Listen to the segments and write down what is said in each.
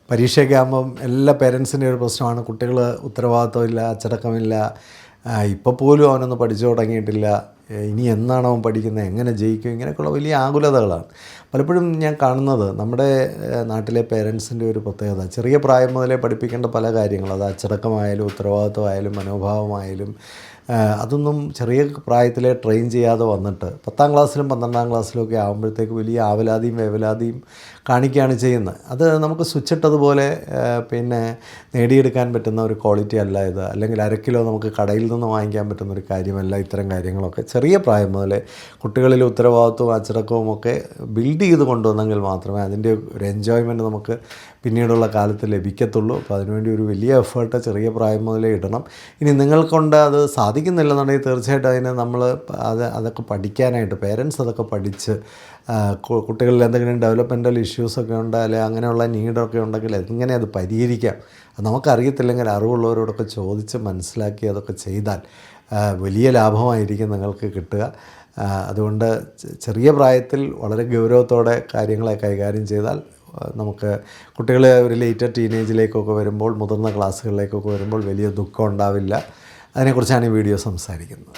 പരീക്ഷയൊക്കെ ആകുമ്പം എല്ലാ പേരൻസിൻ്റെ ഒരു പ്രശ്നമാണ്, കുട്ടികൾ ഉത്തരവാദിത്വമില്ല, അച്ചടക്കമില്ല, ഇപ്പോൾ പോലും അവനൊന്ന് പഠിച്ചു തുടങ്ങിയിട്ടില്ല, ഇനി എന്നാണ് അവൻ പഠിക്കുന്നത്, എങ്ങനെ ജയിക്കും, ഇങ്ങനെയൊക്കെയുള്ള വലിയ ആകുലതകളാണ് പലപ്പോഴും ഞാൻ കാണുന്നത്. നമ്മുടെ നാട്ടിലെ പേരൻസിൻ്റെ ഒരു പ്രത്യേകത, ചെറിയ പ്രായം മുതലേ പഠിപ്പിക്കേണ്ട പല കാര്യങ്ങൾ, അത് അച്ചടക്കമായാലും ഉത്തരവാദിത്വമായാലും മനോഭാവമായാലും അതൊന്നും ചെറിയ പ്രായത്തിലെ ട്രെയിൻ ചെയ്യാതെ വന്നിട്ട് 10ാം ക്ലാസ്സിലും 12ാം ക്ലാസ്സിലും ഒക്കെ ആകുമ്പോഴത്തേക്ക് വലിയ ആവലാതിയും വേവലാതിയും കാണിക്കുകയാണ് ചെയ്യുന്നത്. അത് നമുക്ക് സ്വിച്ചിട്ടതുപോലെ പിന്നെ നേടിയെടുക്കാൻ പറ്റുന്ന ഒരു ക്വാളിറ്റി അല്ല ഇത്. അല്ലെങ്കിൽ 1/2 കിലോ നമുക്ക് കടയിൽ നിന്ന് വാങ്ങിക്കാൻ പറ്റുന്ന ഒരു കാര്യമല്ല ഇത്തരം കാര്യങ്ങളൊക്കെ. ചെറിയ പ്രായം മുതലേ കുട്ടികളിൽ ഉത്തരവാദിത്വവും അച്ചടക്കവും ഒക്കെ ബിൽഡ് ചെയ്ത് കൊണ്ടുവന്നെങ്കിൽ മാത്രമേ അതിൻ്റെ ഒരു എൻജോയ്മെൻറ്റ് നമുക്ക് പിന്നീടുള്ള കാലത്ത് ലഭിക്കത്തുള്ളൂ. അപ്പോൾ അതിനുവേണ്ടി ഒരു വലിയ എഫേർട്ട് ചെറിയ പ്രായം മുതലേ ഇടണം. ഇനി നിങ്ങൾക്കൊണ്ട് അത് സാധിക്കുന്നില്ലെന്നുണ്ടെങ്കിൽ തീർച്ചയായിട്ടും അതിന് നമ്മൾ അതൊക്കെ പഠിക്കാനായിട്ട് പേരൻസ് അതൊക്കെ പഠിച്ച് കുട്ടികളിൽ എന്തെങ്കിലും ഡെവലപ്മെൻറ്റൽ ഇഷ്യൂസൊക്കെ ഉണ്ട്, അല്ലെങ്കിൽ അങ്ങനെയുള്ള നീഡൊക്കെ ഉണ്ടെങ്കിൽ എങ്ങനെ അത് പരിഹരിക്കാം, അത് നമുക്കറിയത്തില്ലെങ്കിൽ അറിവുള്ളവരോടൊക്കെ ചോദിച്ച് മനസ്സിലാക്കി അതൊക്കെ ചെയ്താൽ വലിയ ലാഭമായിരിക്കും നിങ്ങൾക്ക് കിട്ടുക. അതുകൊണ്ട് ചെറിയ പ്രായത്തിൽ വളരെ ഗൗരവത്തോടെ കാര്യങ്ങളെ കൈകാര്യം ചെയ്താൽ നമുക്ക് കുട്ടികളെ ഒരു ലേറ്റർ ടീനേജിലേക്കൊക്കെ വരുമ്പോൾ, മുതിർന്ന ക്ലാസ്സുകളിലേക്കൊക്കെ വരുമ്പോൾ വലിയ ദുഃഖം ഉണ്ടാവില്ല. അതിനെക്കുറിച്ചാണ് ഈ വീഡിയോ സംസാരിക്കുന്നത്.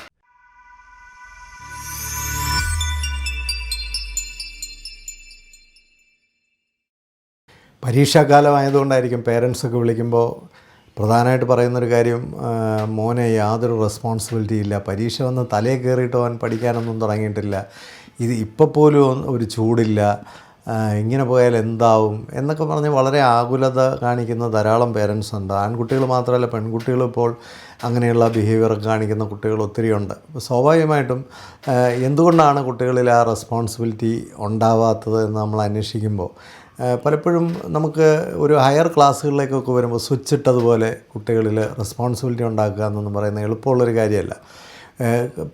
പരീക്ഷാകാലമായതുകൊണ്ടായിരിക്കും പേരൻസൊക്കെ വിളിക്കുമ്പോൾ പ്രധാനമായിട്ട് പറയുന്നൊരു കാര്യം, മോനെ യാതൊരു റെസ്പോൺസിബിലിറ്റി ഇല്ല, പരീക്ഷ വന്ന് തലയിൽ കയറിയിട്ട് അവൻ പഠിക്കാനൊന്നും തുടങ്ങിയിട്ടില്ല, ഇത് ഇപ്പോൾ പോലും ഒരു ചൂടില്ല, ഇങ്ങനെ പോയാൽ എന്താവും എന്നൊക്കെ പറഞ്ഞ് വളരെ ആകുലത കാണിക്കുന്ന ധാരാളം പേരൻസ് ഉണ്ട്. ആൺകുട്ടികൾ മാത്രമല്ല, പെൺകുട്ടികൾ ഇപ്പോൾ അങ്ങനെയുള്ള ബിഹേവിയറൊക്കെ കാണിക്കുന്ന കുട്ടികൾ ഒത്തിരിയുണ്ട്. അപ്പോൾ സ്വാഭാവികമായിട്ടും എന്തുകൊണ്ടാണ് കുട്ടികളിൽ ആ റെസ്പോൺസിബിലിറ്റി ഉണ്ടാവാത്തത് എന്ന് നമ്മൾ അന്വേഷിക്കുമ്പോൾ പലപ്പോഴും നമുക്ക് ഒരു ഹയർ ക്ലാസ്സുകളിലേക്കൊക്കെ വരുമ്പോൾ സ്വിച്ച് ഇട്ടതുപോലെ കുട്ടികളിൽ റെസ്പോൺസിബിലിറ്റി ഉണ്ടാക്കുക എന്നൊന്നും പറയുന്നത് എളുപ്പമുള്ളൊരു കാര്യമല്ല.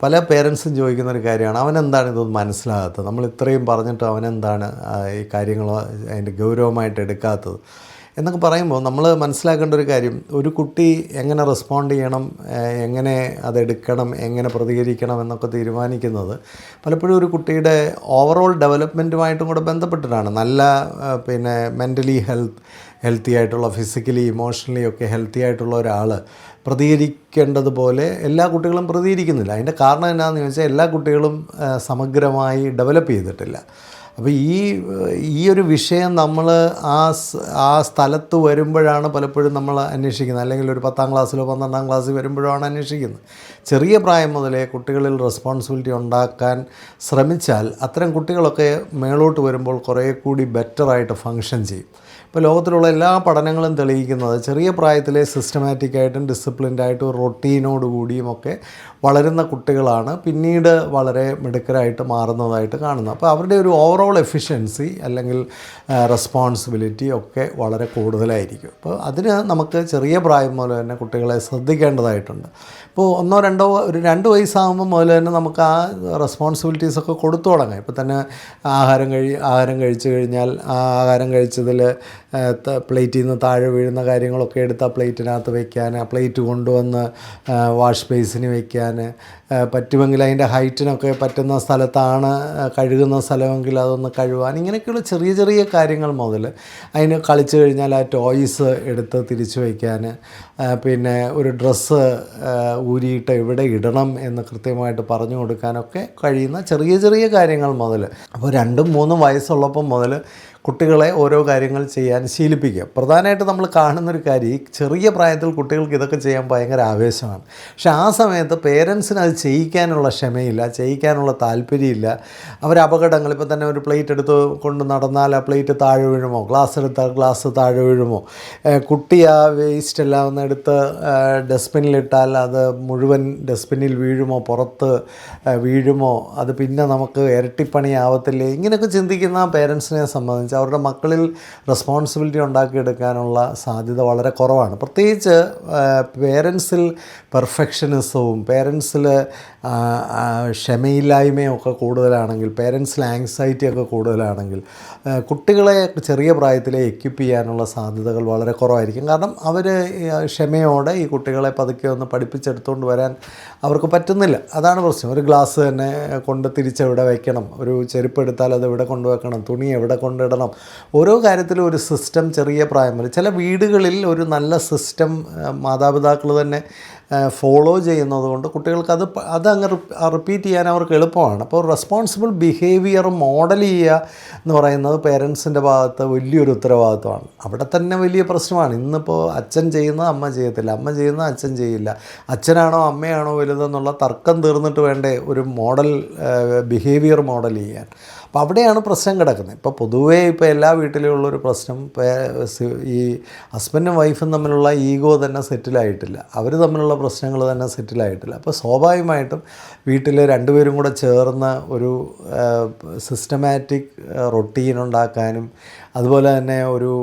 പല പേരൻസും ചോദിക്കുന്നൊരു കാര്യമാണ്, അവനെന്താണ് ഇതൊന്നും മനസ്സിലാകാത്തത്, നമ്മൾ ഇത്രയും പറഞ്ഞിട്ട് അവനെന്താണ് ഈ കാര്യങ്ങൾ അതിൻ്റെ ഗൗരവമായിട്ട് എടുക്കാത്തത് എന്നൊക്കെ പറയുമ്പോൾ നമ്മൾ മനസ്സിലാക്കേണ്ട ഒരു കാര്യം, ഒരു കുട്ടി എങ്ങനെ റെസ്പോണ്ട് ചെയ്യണം, എങ്ങനെ അതെടുക്കണം, എങ്ങനെ പ്രതികരിക്കണം എന്നൊക്കെ തീരുമാനിക്കുന്നത് പലപ്പോഴും ഒരു കുട്ടിയുടെ ഓവറോൾ ഡെവലപ്മെൻറ്റുമായിട്ടും കൂടെ ബന്ധപ്പെട്ടിട്ടാണ്. നല്ല പിന്നെ മെൻ്റലി ഹെൽത്തി ആയിട്ടുള്ള, ഫിസിക്കലി ഇമോഷണലി ഒക്കെ ഹെൽത്തി ആയിട്ടുള്ള ഒരാൾ പ്രതികരിക്കേണ്ടതുപോലെ എല്ലാ കുട്ടികളും പ്രതികരിക്കുന്നില്ല. അതിൻ്റെ കാരണം എന്താണെന്ന് ചോദിച്ചാൽ എല്ലാ കുട്ടികളും സമഗ്രമായി ഡെവലപ്പ് ചെയ്തിട്ടില്ല. അപ്പോൾ ഈ ഒരു വിഷയം നമ്മൾ ആ സ്ഥലത്ത് വരുമ്പോഴാണ് പലപ്പോഴും നമ്മൾ അന്വേഷിക്കുന്നത്, അല്ലെങ്കിൽ ഒരു 10ാം ക്ലാസ്സിലോ 12ാം ക്ലാസ്സിൽ വരുമ്പോഴാണ് അന്വേഷിക്കുന്നത്. ചെറിയ പ്രായം മുതലേ കുട്ടികളിൽ റെസ്പോൺസിബിലിറ്റി ഉണ്ടാക്കാൻ ശ്രമിച്ചാൽ അത്തരം കുട്ടികളൊക്കെ മേളോട്ട് വരുമ്പോൾ കുറേ കൂടി ബെറ്ററായിട്ട് ഫങ്ഷൻ ചെയ്യും. ഇപ്പോൾ ലോകത്തിലുള്ള എല്ലാ പഠനങ്ങളും തെളിയിക്കുന്നത് ചെറിയ പ്രായത്തിലെ സിസ്റ്റമാറ്റിക്കായിട്ടും ഡിസിപ്ലിൻഡായിട്ടും റൊട്ടീനോട് കൂടിയും ഒക്കെ വളരുന്ന കുട്ടികളാണ് പിന്നീട് വളരെ മിടുക്കരായിട്ട് മാറുന്നതായിട്ട് കാണുന്നത്. അപ്പോൾ അവരുടെ ഒരു ഓവറോൾ എഫിഷ്യൻസി അല്ലെങ്കിൽ റെസ്പോൺസിബിലിറ്റി ഒക്കെ വളരെ കൂടുതലായിരിക്കും. അപ്പോൾ അതിന് നമുക്ക് ചെറിയ പ്രായം മുതൽ തന്നെ കുട്ടികളെ ശ്രദ്ധിക്കേണ്ടതായിട്ടുണ്ട്. ഇപ്പോൾ 1-2 ഒരു 2 വയസ്സാകുമ്പോൾ മുതൽ തന്നെ നമുക്ക് ആ റെസ്പോൺസിബിലിറ്റീസൊക്കെ കൊടുത്തു തുടങ്ങാം. ഇപ്പോൾ തന്നെ ആഹാരം കഴിച്ചു കഴിഞ്ഞാൽ ആ ആഹാരം കഴിച്ചതിൽ പ്ലേറ്റിൽ നിന്ന് താഴെ വീഴുന്ന കാര്യങ്ങളൊക്കെ എടുത്ത് ആ പ്ലേറ്റിനകത്ത് വയ്ക്കാൻ, ആ പ്ലേറ്റ് കൊണ്ടുവന്ന് വാഷ് ബേസിന് വയ്ക്കാൻ, പറ്റുമെങ്കിൽ അതിൻ്റെ ഹൈറ്റിനൊക്കെ പറ്റുന്ന സ്ഥലത്താണ് കഴുകുന്ന സ്ഥലമെങ്കിൽ അതൊന്ന് കഴുകാൻ, ഇങ്ങനെയൊക്കെയുള്ള ചെറിയ ചെറിയ കാര്യങ്ങൾ മുതൽ അതിന് കളിച്ചു കഴിഞ്ഞാൽ ആ ടോയ്സ് എടുത്ത് തിരിച്ചു വയ്ക്കാൻ, പിന്നെ ഒരു ഡ്രസ്സ് ഊരിയിട്ട് എവിടെ ഇടണം എന്ന് കൃത്യമായിട്ട് പറഞ്ഞു കൊടുക്കാനൊക്കെ കഴിയുന്ന ചെറിയ ചെറിയ കാര്യങ്ങൾ മുതൽ, അപ്പോൾ 2-3 വയസ്സുള്ളപ്പം മുതൽ കുട്ടികളെ ഓരോ കാര്യങ്ങൾ ചെയ്യാൻ ശീലിപ്പിക്കുക. പ്രധാനമായിട്ട് നമ്മൾ കാണുന്നൊരു കാര്യം, ഈ ചെറിയ പ്രായത്തിൽ കുട്ടികൾക്ക് ഇതൊക്കെ ചെയ്യാൻ ഭയങ്കര ആവേശമാണ്. പക്ഷെ ആ സമയത്ത് പേരൻസിന് അത് ചെയ്യിക്കാനുള്ള ക്ഷമയില്ല, ചെയ്യിക്കാനുള്ള താല്പര്യമില്ല. അവർ അപകടങ്ങൾ, ഇപ്പോൾ തന്നെ ഒരു പ്ലേറ്റ് എടുത്ത് കൊണ്ട് നടന്നാൽ ആ പ്ലേറ്റ് താഴെ വീഴുമോ, ഗ്ലാസ് എടുത്താൽ ഗ്ലാസ് താഴെ വീഴുമോ, കുട്ടി ആ വേസ്റ്റ് എല്ലാം ഒന്ന് എടുത്ത് ഡസ്റ്റ്ബിന്നിലിട്ടാൽ അത് മുഴുവൻ ഡസ്റ്റ്ബിന്നിൽ വീഴുമോ, പുറത്ത് വീഴുമോ, അത് പിന്നെ നമുക്ക് ഇരട്ടിപ്പണിയാവത്തില്ലേ, ഇങ്ങനെയൊക്കെ ചിന്തിക്കുന്ന പേരൻസിനെ സംബന്ധിച്ച് അവരുടെ മക്കളിൽ റെസ്പോൺസിബിലിറ്റി ഉണ്ടാക്കിയെടുക്കാനുള്ള സാധ്യത വളരെ കുറവാണ്. പ്രത്യേകിച്ച് പേരൻസിൽ പെർഫെക്ഷനിസവും പേരൻസിൽ ക്ഷമയില്ലായ്മയും ഒക്കെ കൂടുതലാണെങ്കിൽ, പേരൻസിൽ ആങ്സൈറ്റി ഒക്കെ കൂടുതലാണെങ്കിൽ കുട്ടികളെ ചെറിയ പ്രായത്തിലെ എക്യുപ്പ് ചെയ്യാനുള്ള സാധ്യതകൾ വളരെ കുറവായിരിക്കും. കാരണം അവർ ക്ഷമയോടെ ഈ കുട്ടികളെ പതുക്കെ ഒന്ന് പഠിപ്പിച്ചെടുത്തുകൊണ്ട് വരാൻ അവർക്ക് പറ്റുന്നില്ല. അതാണ് പ്രശ്നം. ഒരു ഗ്ലാസ് തന്നെ കൊണ്ട് തിരിച്ചെവിടെ വയ്ക്കണം, ഒരു ചെരുപ്പ് എടുത്താൽ അത് എവിടെ കൊണ്ടുവെക്കണം, തുണി എവിടെ കൊണ്ടിടണം മാറണം. ഓരോ കാര്യത്തിലും ഒരു സിസ്റ്റം ചെറിയ പ്രായം മുതൽ ചില വീടുകളിൽ ഒരു നല്ല സിസ്റ്റം മാതാപിതാക്കൾ തന്നെ ഫോളോ ചെയ്യുന്നത് കൊണ്ട് കുട്ടികൾക്ക് അതങ്ങ് റിപ്പീറ്റ് ചെയ്യാൻ അവർക്ക് എളുപ്പമാണ്. അപ്പോൾ റെസ്പോൺസിബിൾ ബിഹേവിയർ മോഡൽ ചെയ്യുക എന്ന് പറയുന്നത് പേരൻസിൻ്റെ ഭാഗത്ത് വലിയൊരു ഉത്തരവാദിത്വമാണ്. അവിടെ തന്നെ വലിയ പ്രശ്നമാണ്. ഇന്നിപ്പോൾ അച്ഛൻ ചെയ്യുന്നത് അമ്മ ചെയ്യത്തില്ല, അമ്മ ചെയ്യുന്നത് അച്ഛൻ ചെയ്യില്ല, അച്ഛനാണോ അമ്മയാണോ വലുതെന്നുള്ള തർക്കം തീർന്നിട്ട് വേണ്ടേ ഒരു മോഡൽ ബിഹേവിയർ മോഡൽ ചെയ്യാൻ. അപ്പോൾ അവിടെയാണ് പ്രശ്നം കിടക്കുന്നത്. ഇപ്പോൾ പൊതുവേ ഇപ്പോൾ എല്ലാ വീട്ടിലും ഉള്ളൊരു പ്രശ്നം ഈ ഹസ്ബൻഡും വൈഫും തമ്മിലുള്ള ഈഗോ തന്നെ സെറ്റിലായിട്ടില്ല, അവർ തമ്മിലുള്ള പ്രശ്നങ്ങൾ തന്നെ സെറ്റിലായിട്ടില്ല. അപ്പോൾ സ്വാഭാവികമായിട്ടും വീട്ടിൽ രണ്ടുപേരും കൂടെ ചേർന്ന് ഒരു സിസ്റ്റമാറ്റിക് റൊട്ടീൻ ഉണ്ടാക്കാനും അതുപോലെ തന്നെ ഒരു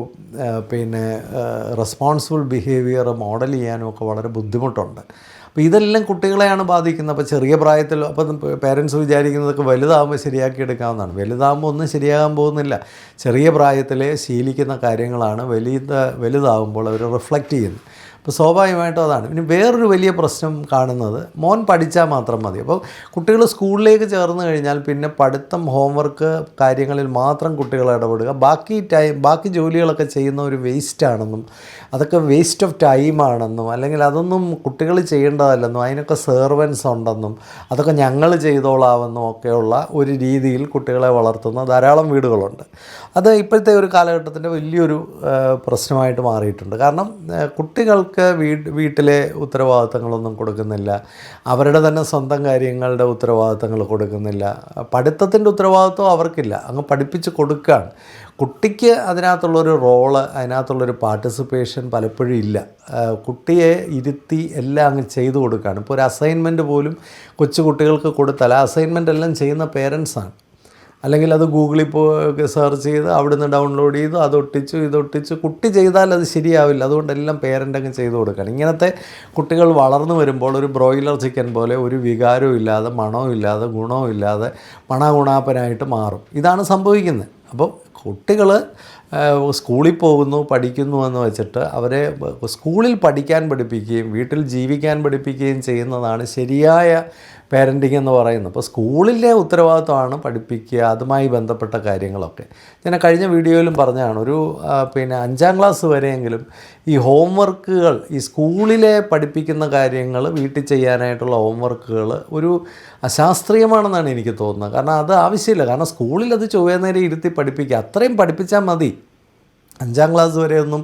റെസ്പോൺസിബിൾ ബിഹേവിയർ മോഡൽ ചെയ്യാനും ഒക്കെ വളരെ ബുദ്ധിമുട്ടുണ്ട്. അപ്പോൾ ഇതെല്ലാം കുട്ടികളെയാണ് ബാധിക്കുന്നത്. അപ്പോൾ ചെറിയ പ്രായത്തിൽ അപ്പം പേരൻസ് വിചാരിക്കുന്നതൊക്കെ വലുതാകുമ്പോൾ ശരിയാക്കിയെടുക്കാവുന്നതാണ്. വലുതാകുമ്പോൾ ഒന്നും ശരിയാകാൻ പോകുന്നില്ല. ചെറിയ പ്രായത്തിലെ ശീലിക്കുന്ന കാര്യങ്ങളാണ് വലുതാകുമ്പോൾ അവർ റിഫ്ലക്റ്റ് ചെയ്യുന്നത്. അപ്പോൾ സ്വാഭാവികമായിട്ടും അതാണ്. പിന്നെ വേറൊരു വലിയ പ്രശ്നം കാണുന്നത് മോൻ പഠിച്ചാൽ മാത്രം മതി. അപ്പോൾ കുട്ടികൾ സ്കൂളിലേക്ക് ചേർന്ന് കഴിഞ്ഞാൽ പിന്നെ പഠിത്തം ഹോംവർക്ക് കാര്യങ്ങളിൽ മാത്രം കുട്ടികൾ ഇടപെടുക, ബാക്കി ജോലികളൊക്കെ ചെയ്യുന്ന ഒരു വേസ്റ്റാണെന്നും അതൊക്കെ വേസ്റ്റ് ഓഫ് ടൈമാണെന്നും അല്ലെങ്കിൽ അതൊന്നും കുട്ടികൾ ചെയ്യേണ്ടതല്ലെന്നും അതിനൊക്കെ സെർവൻസ് ഉണ്ടെന്നും അതൊക്കെ ഞങ്ങൾ ചെയ്തോളാമെന്നും ഒക്കെയുള്ള ഒരു രീതിയിൽ കുട്ടികളെ വളർത്തുന്ന ധാരാളം വീടുകളുണ്ട്. അത് ഇപ്പോഴത്തെ ഒരു കാലഘട്ടത്തിൻ്റെ വലിയൊരു പ്രശ്നമായിട്ട് മാറിയിട്ടുണ്ട്. കാരണം കുട്ടികൾക്ക് വീട്ടിലെ ഉത്തരവാദിത്തങ്ങളൊന്നും കൊടുക്കുന്നില്ല, അവരുടെ തന്നെ സ്വന്തം കാര്യങ്ങളുടെ ഉത്തരവാദിത്തങ്ങൾ കൊടുക്കുന്നില്ല, പഠിത്തത്തിൻ്റെ ഉത്തരവാദിത്വം അവർക്കില്ല, അങ്ങ് പഠിപ്പിച്ച് കൊടുക്കുകയാണ്. കുട്ടിക്ക് അതിനകത്തുള്ളൊരു റോള്, അതിനകത്തുള്ളൊരു പാർട്ടിസിപ്പേഷൻ പലപ്പോഴും ഇല്ല. കുട്ടിയെ ഇരുത്തി എല്ലാം അങ്ങ് ചെയ്തു കൊടുക്കുകയാണ്. ഇപ്പോൾ ഒരു അസൈൻമെൻറ്റ് പോലും കൊച്ചു കുട്ടികൾക്ക് കൊടുത്താൽ ആ അസൈൻമെൻ്റ് എല്ലാം ചെയ്യുന്ന പേരൻസാണ്. അല്ലെങ്കിൽ അത് ഗൂഗിളിൽ പോയി സെർച്ച് ചെയ്ത് അവിടുന്ന് ഡൗൺലോഡ് ചെയ്തു, ഇതൊട്ടിച്ചു കുട്ടി ചെയ്താൽ അത് ശരിയാവില്ല. അതുകൊണ്ടെല്ലാം പേരൻ്റ് അങ്ങ് ചെയ്തു കൊടുക്കുകയാണ്. ഇങ്ങനത്തെ കുട്ടികൾ വളർന്നു വരുമ്പോൾ ഒരു ബ്രോയിലർ ചിക്കൻ പോലെ ഒരു വികാരവും ഇല്ലാതെ മണവും ഇല്ലാതെ ഗുണവും ഇല്ലാതെ മണഗുണാപ്പനായിട്ട് മാറും. ഇതാണ് സംഭവിക്കുന്നത്. അപ്പോൾ കുട്ടികൾ സ്കൂളിൽ പോകുന്നു പഠിക്കുന്നു എന്ന് വെച്ചിട്ട് അവരെ സ്കൂളിൽ പഠിക്കാൻ പഠിപ്പിക്കുകയും വീട്ടിൽ ജീവിക്കാൻ പഠിപ്പിക്കുകയും ചെയ്യുന്നതാണ് ശരിയായ പാരൻറ്റിങ് എന്ന് പറയുന്നത്. അപ്പോൾ സ്കൂളിലെ ഉത്തരവാദിത്വമാണ് പഠിപ്പിക്കുക, അതുമായി ബന്ധപ്പെട്ട കാര്യങ്ങളൊക്കെ. ഞാൻ കഴിഞ്ഞ വീഡിയോയിലും പറഞ്ഞതാണ്, ഒരു 5ാം ക്ലാസ് വരെയെങ്കിലും ഈ ഹോംവർക്കുകൾ, ഈ സ്കൂളിലെ പഠിപ്പിക്കുന്ന കാര്യങ്ങൾ വീട്ടിൽ ചെയ്യാനായിട്ടുള്ള ഹോംവർക്കുകൾ ഒരു അശാസ്ത്രീയമാണെന്നാണ് എനിക്ക് തോന്നുന്നത്. കാരണം അത് ആവശ്യമില്ല. കാരണം സ്കൂളിൽ അത് ചൊവ്വേ നേരം ഇരുത്തി പഠിപ്പിക്കുക, അത്രയും പഠിപ്പിച്ചാൽ മതി. 5ാം ക്ലാസ് വരെയൊന്നും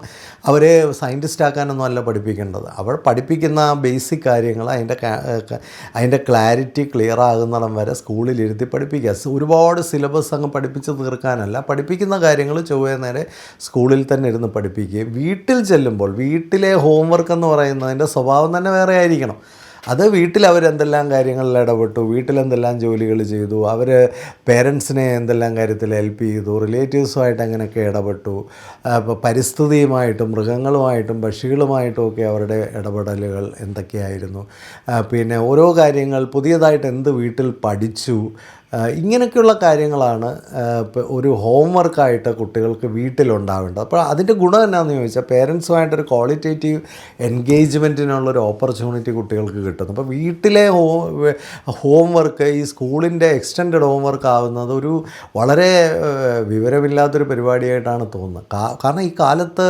അവരെ സയൻറ്റിസ്റ്റ് ആക്കാനൊന്നും അല്ല പഠിപ്പിക്കേണ്ടത്. അവർ പഠിപ്പിക്കുന്ന ബേസിക് കാര്യങ്ങൾ അതിൻ്റെ ക്ലാരിറ്റി ക്ലിയർ ആകുന്നിടം വരെ സ്കൂളിലിരുത്തി പഠിപ്പിക്കുക. ഒരുപാട് സിലബസ് അങ്ങ് പഠിപ്പിച്ച് തീർക്കാനല്ല, പഠിപ്പിക്കുന്ന കാര്യങ്ങൾ ചൊവ്വേ നേരെ സ്കൂളിൽ തന്നെ ഇരുന്ന് പഠിപ്പിക്കുകയും വീട്ടിൽ ചെല്ലുമ്പോൾ വീട്ടിലെ ഹോംവർക്ക് എന്ന് പറയുന്നതിൻ്റെ സ്വഭാവം തന്നെ വേറെ ആയിരിക്കണം. അത് വീട്ടിൽ അവരെന്തെല്ലാം കാര്യങ്ങളിൽ ഇടപെട്ടു, വീട്ടിലെന്തെല്ലാം ജോലികൾ ചെയ്തു, അവർ പേരൻസിനെ എന്തെല്ലാം കാര്യത്തിൽ ഹെൽപ്പ് ചെയ്തു, റിലേറ്റീവ്സുമായിട്ട് എങ്ങനെയൊക്കെ ഇടപെട്ടു, പരിസ്ഥിതിയുമായിട്ടും മൃഗങ്ങളുമായിട്ടും പക്ഷികളുമായിട്ടും ഒക്കെ അവരുടെ ഇടപെടലുകൾ എന്തൊക്കെയായിരുന്നു, പിന്നെ ഓരോ കാര്യങ്ങൾ പുതിയതായിട്ട് എന്ത് വീട്ടിൽ പഠിച്ചു, ഇങ്ങനെയൊക്കെയുള്ള കാര്യങ്ങളാണ് ഒരു ഹോംവർക്കായിട്ട് കുട്ടികൾക്ക് വീട്ടിലുണ്ടാവേണ്ടത്. അപ്പോൾ അതിൻ്റെ ഗുണം എന്നാന്ന് ചോദിച്ചാൽ പേരൻസുമായിട്ടൊരു ക്വാളിറ്റേറ്റീവ് എൻഗേജ്മെൻറ്റിനുള്ളൊരു ഓപ്പർച്യൂണിറ്റി കുട്ടികൾക്ക് കിട്ടുന്നു. അപ്പോൾ വീട്ടിലെ ഹോംവർക്ക് ഈ സ്കൂളിൻ്റെ എക്സ്റ്റൻഡഡ് ഹോംവർക്ക് ആവുന്നത് ഒരു വളരെ വിവരമില്ലാത്തൊരു പരിപാടിയായിട്ടാണ് തോന്നുന്നത്. കാരണം ഈ കാലത്ത്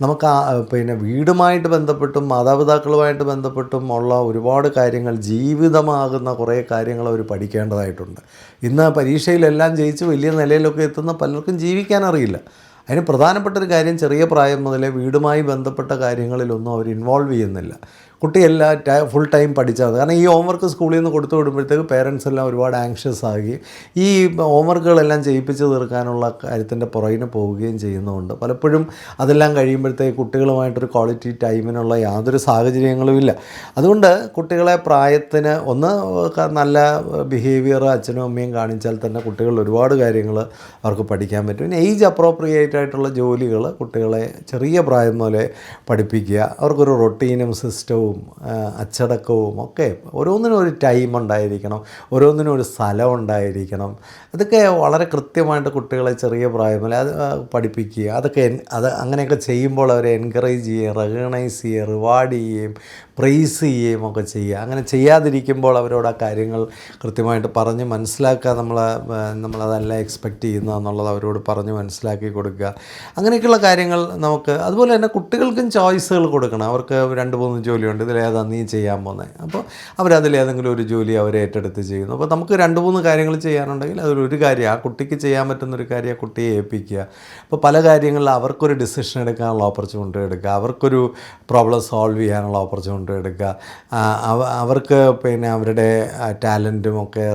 നമുക്ക് വീടുമായിട്ട് ബന്ധപ്പെട്ടും മാതാപിതാക്കളുമായിട്ട് ബന്ധപ്പെട്ടും ഉള്ള ഒരുപാട് കാര്യങ്ങൾ, ജീവിതമാകുന്ന കുറേ കാര്യങ്ങൾ അവർ പഠിക്കേണ്ടതായിട്ടുണ്ട്. ഇന്ന് പരീക്ഷയിലെല്ലാം ജയിച്ച് വലിയ നിലയിലൊക്കെ എത്തുന്ന പലർക്കും ജീവിക്കാനറിയില്ല. അതിന് പ്രധാനപ്പെട്ടൊരു കാര്യം, ചെറിയ പ്രായം മുതലേ വീടുമായി ബന്ധപ്പെട്ട കാര്യങ്ങളിലൊന്നും അവർ ഇൻവോൾവ് ചെയ്യുന്നില്ല. കുട്ടിയെല്ലാം ഫുൾ ടൈം പഠിച്ചാൽ മതി. കാരണം ഈ ഹോംവർക്ക് സ്കൂളിൽ നിന്ന് കൊടുത്തു വിടുമ്പോഴത്തേക്ക് പേരൻസ് എല്ലാം ഒരുപാട് ആങ്ഷ്യസ് ആകുകയും ഈ ഹോംവർക്കുകളെല്ലാം ചെയ്യിപ്പിച്ച് തീർക്കാനുള്ള കാര്യത്തിൻ്റെ പുറകിന് പോവുകയും ചെയ്യുന്നതുകൊണ്ട് പലപ്പോഴും അതെല്ലാം കഴിയുമ്പോഴത്തേക്ക് കുട്ടികളുമായിട്ടൊരു ക്വാളിറ്റി ടൈമിനുള്ള യാതൊരു സാഹചര്യങ്ങളും ഇല്ല. അതുകൊണ്ട് കുട്ടികളെ പ്രായത്തിന് നല്ല ബിഹേവിയർ അച്ഛനും അമ്മയും കാണിച്ചാൽ തന്നെ കുട്ടികൾ ഒരുപാട് കാര്യങ്ങൾ അവർക്ക് പഠിക്കാൻ പറ്റും. പിന്നെ ഏജ് അപ്രോപ്രിയേറ്റ് ആയിട്ടുള്ള ജോലികൾ കുട്ടികളെ ചെറിയ പ്രായം മുതലേ പഠിപ്പിക്കുക. അവർക്കൊരു റൊട്ടീനും സിസ്റ്റവും അച്ചടക്കവും ഒക്കെ, ഓരോന്നിനും ഒരു ടൈം ഉണ്ടായിരിക്കണം, ഓരോന്നിനും ഒരു സ്ഥലം ഉണ്ടായിരിക്കണം. അതൊക്കെ വളരെ കൃത്യമായിട്ട് കുട്ടികളെ ചെറിയ പ്രായം അത് പഠിപ്പിക്കുക. അങ്ങനെയൊക്കെ ചെയ്യുമ്പോൾ അവരെ എൻകറേജ് ചെയ്യുകയും റെക്കഗ്നൈസ് ചെയ്യുകയും റിവാർഡ് ചെയ്യുകയും പ്രൈസ് ചെയ്യുകയും ഒക്കെ ചെയ്യുക. അങ്ങനെ ചെയ്യാതിരിക്കുമ്പോൾ അവരോട് ആ കാര്യങ്ങൾ കൃത്യമായിട്ട് പറഞ്ഞ് മനസ്സിലാക്കുക. നമ്മളതല്ല എക്സ്പെക്റ്റ് ചെയ്യുന്നതെന്നുള്ളത് അവരോട് പറഞ്ഞ് മനസ്സിലാക്കി കൊടുക്കുക. അങ്ങനെയൊക്കെയുള്ള കാര്യങ്ങൾ നമുക്ക്. അതുപോലെ തന്നെ കുട്ടികൾക്കും ചോയ്സുകൾ കൊടുക്കണം. അവർക്ക് 2-3 ജോലിയുണ്ട്, ഇതിലേതാണ് നീ ചെയ്യാൻ പോകുന്നത്. അപ്പോൾ അവരതിലേതെങ്കിലും ഒരു ജോലി അവർ ഏറ്റെടുത്ത് ചെയ്യുന്നു. അപ്പോൾ നമുക്ക് 2-3 കാര്യങ്ങൾ ചെയ്യാനുണ്ടെങ്കിൽ അതിലൊരു കാര്യം, ആ കുട്ടിക്ക് ചെയ്യാൻ പറ്റുന്നൊരു കാര്യം ആ കുട്ടിയെ ഏൽപ്പിക്കുക. അപ്പോൾ പല കാര്യങ്ങളിൽ അവർക്കൊരു ഡിസിഷൻ എടുക്കാനുള്ള ഓപ്പർച്യൂണിറ്റി എടുക്കുക, അവർക്കൊരു പ്രോബ്ലം സോൾവ് ചെയ്യാനുള്ള ഓപ്പർച്യൂണിറ്റി എടുക്കുക, അവർക്ക് പിന്നെ അവരുടെ ടാലൻറ്റും ഒക്കെ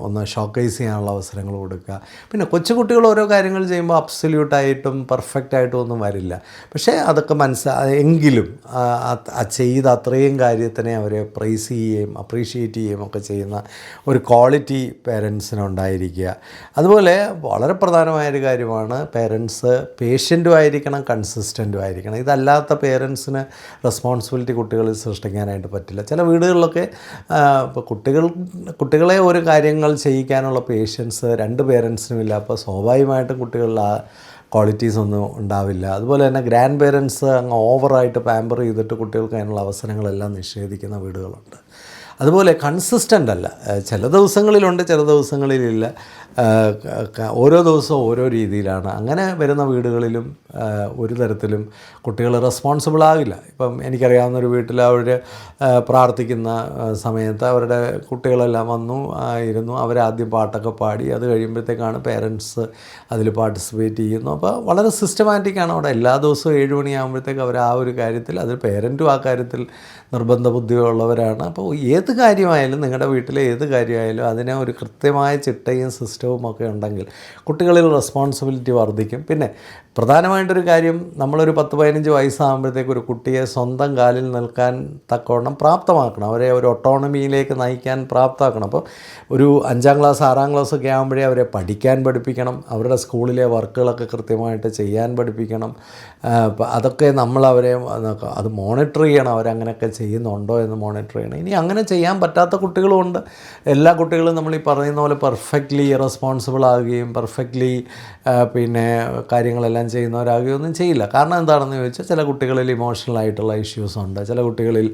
ഒന്ന് ഷോക്കേസ് ചെയ്യാനുള്ള അവസരങ്ങൾ കൊടുക്കുക. പിന്നെ കൊച്ചുകുട്ടികൾ ഓരോ കാര്യങ്ങൾ ചെയ്യുമ്പോൾ അബ്സല്യൂട്ടായിട്ടും പെർഫെക്റ്റായിട്ടും ഒന്നും വരില്ല. പക്ഷേ അതൊക്കെ എങ്കിലും ചെയ്ത അത്രയും കാര്യത്തിനെ അവരെ പ്രൈസ് ചെയ്യുകയും അപ്രീഷിയേറ്റ് ചെയ്യുകയും ഒക്കെ ചെയ്യുന്ന ഒരു ക്വാളിറ്റി പേരൻസിനുണ്ടായിരിക്കുക. അതുപോലെ വളരെ പ്രധാനമായൊരു കാര്യമാണ് പേരൻസ് പേഷ്യൻറ്റും ആയിരിക്കണം, കൺസിസ്റ്റൻറ്റും ആയിരിക്കണം. ഇതല്ലാത്ത പേരൻസിന് റെസ്പോൺസിബിലിറ്റി കുട്ടികളിൽ സൃഷ്ടിക്കാനായിട്ട് പറ്റില്ല. ചില വീടുകളിലൊക്കെ ഇപ്പോൾ കുട്ടികളെ ഒരു കാര്യങ്ങൾ ചെയ്യിക്കാനുള്ള പേഷ്യൻസ് 2 പേരൻസിനും ഇല്ല. അപ്പോൾ സ്വാഭാവികമായിട്ടും കുട്ടികളിൽ ആ ക്വാളിറ്റീസ് ഒന്നും ഉണ്ടാവില്ല. അതുപോലെ തന്നെ ഗ്രാൻഡ് പേരൻസ് അങ്ങ് ഓവറായിട്ട് പാമ്പർ ചെയ്തിട്ട് കുട്ടികൾക്ക് അതിനുള്ള അവസരങ്ങളെല്ലാം നിഷേധിക്കുന്ന വീടുകളുണ്ട്. അതുപോലെ കൺസിസ്റ്റൻ്റ് അല്ല. ചില ദിവസങ്ങളിലുണ്ട്, ചില ദിവസങ്ങളിലില്ല. ഓരോ ദിവസവും ഓരോ രീതിയിലാണ്. അങ്ങനെ വരുന്ന വീടുകളിലും ഒരു തരത്തിലും കുട്ടികൾ റെസ്പോൺസിബിൾ ആകില്ല. ഇപ്പം എനിക്കറിയാവുന്നൊരു വീട്ടിൽ അവർ പ്രാർത്ഥിക്കുന്ന സമയത്ത് അവരുടെ കുട്ടികളെല്ലാം വന്നു ഇരുന്നു. അവരാദ്യം പാട്ടൊക്കെ പാടി. അത് കഴിയുമ്പോഴത്തേക്കാണ് പേരൻസ് അതിൽ പാർട്ടിസിപ്പേറ്റ് ചെയ്യുന്നു. അപ്പോൾ വളരെ സിസ്റ്റമാറ്റിക്കാണ് അവിടെ. എല്ലാ ദിവസവും 7 മണിയാകുമ്പോഴത്തേക്ക് അവർ ആ ഒരു കാര്യത്തിൽ, അത് പേരൻറ്റും ആ കാര്യത്തിൽ നിർബന്ധ ബുദ്ധിയുള്ളവരാണ്. അപ്പോൾ ഏത് കാര്യമായാലും, നിങ്ങളുടെ വീട്ടിലെ ഏത് കാര്യമായാലും അതിനെ ഒരു കൃത്യമായ ചിട്ടയും സിസ്റ്റവും ഒക്കെ ഉണ്ടെങ്കിൽ കുട്ടികളിൽ റെസ്പോൺസിബിലിറ്റി വർദ്ധിക്കും. പിന്നെ പ്രധാനമായിട്ടൊരു കാര്യം, നമ്മളൊരു 10-15 വയസ്സാകുമ്പോഴത്തേക്ക് ഒരു കുട്ടിയെ സ്വന്തം കാലിൽ നിൽക്കാൻ തക്കവണ്ണം പ്രാപ്തമാക്കണം. അവരെ ഒരു ഓട്ടോണമിയിലേക്ക് നയിക്കാൻ പ്രാപ്തമാക്കണം. അപ്പോൾ ഒരു 5ാം ക്ലാസ് 6ാം ക്ലാസ് ഒക്കെ ആകുമ്പോഴേ അവരെ പഠിക്കാൻ പഠിപ്പിക്കണം. അവരുടെ സ്കൂളിലെ വർക്കുകളൊക്കെ കൃത്യമായിട്ട് ചെയ്യാൻ പഠിപ്പിക്കണം. അതൊക്കെ നമ്മളവരെ അത് മോണിറ്റർ ചെയ്യണം. അവരങ്ങനെയൊക്കെ ചെയ്യുന്നുണ്ടോ എന്ന് മോണിറ്റർ ചെയ്യണം. ഇനി അങ്ങനെ ചെയ്യാൻ പറ്റാത്ത കുട്ടികളുമുണ്ട്. എല്ലാ കുട്ടികളും നമ്മൾ ഈ പറയുന്ന പോലെ പെർഫെക്റ്റ്ലി റെസ്പോൺസിബിൾ ആകുകയും പെർഫെക്റ്റ്ലി പിന്നെ കാര്യങ്ങളെല്ലാം ചെയ്യുന്നവരാകുകയൊന്നും ചെയ്യില്ല. കാരണം എന്താണെന്ന് ചോദിച്ചാൽ, ചില കുട്ടികളിൽ ഇമോഷണലായിട്ടുള്ള ഇഷ്യൂസ് ഉണ്ട്. ചില കുട്ടികളിൽ